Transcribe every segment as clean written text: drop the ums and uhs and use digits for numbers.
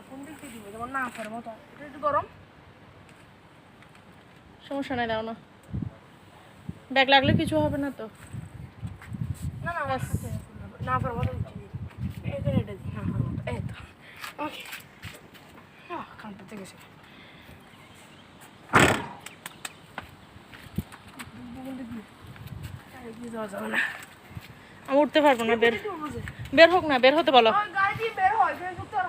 কোন দিক দিয়ে দিব যেমন না করে মতো এটা একটু গরম সমস্যা নাই, দাও না। ব্যাগ লাগলে কিছু হবে না তো। না না বাস না করে মতো এখানে এটা দিই না করে মতো এই তো ওকে কানটা থেকে গেছে আমি উঠতে পারবো না, বের হোক না, বের হতে বলো। গাড়ি দিয়ে বের হয় ফেসবুক তো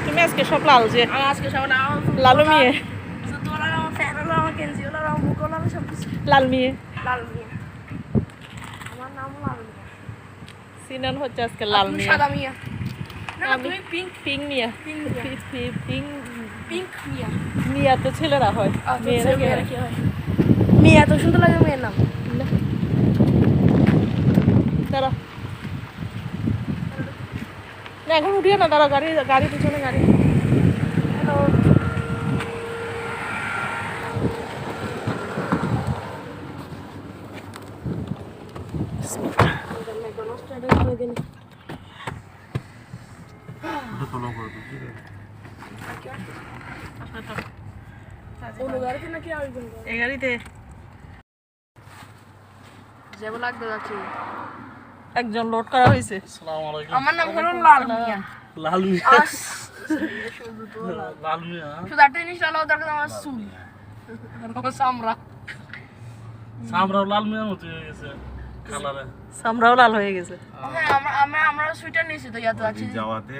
তুমি আজকে সব লাল যে আজকে সব লালু মিয়ে, শুধু ওরা আমার ফ্যান হলো আমার কেঞ্জি হলো আমার মুখ হলো সব কিছু লাল মিয়ে, লাল মিয়া আমার নাম লাল মিয়া সিনান হচ্ছে আজকে লাল মিয়ে। সাদা মিয়া না না আমি তুমি পিঙ্ক পিঙ্ক মিয়া, পিঙ্ক মিয়া পিঙ্ক পিঙ্ক মিয়া মিয়া তো ছেলেরা হয়, মেয়েরা কি মেয়েরা হয়? কি হয় মিয়া তো সুন্দর লাগে মেয়ের নাম দাঁড়া না, এখন উঠিও না, দাঁড়া, গাড়ি গাড়ি পিছনে গাড়ি। হ্যালো এই গাড়িতে যাবো লাগতে যাচ্ছি একজন লোড করা হয়েছে। আমার নাম হলো লাল মিয়া লাল মিয়া লাল মিয়া শুধু একটা জিনিস লাল হওয়ার দরকার আমার চুল আমার চামড়া সামরাও লাল মিয়ার মতো হয়ে গেছে কালারে। সামরাও লাল হয়ে গেছে। হ্যাঁ আমরা সুইটার নিয়েছি তো ইয়াতে আছি যাওয়াতে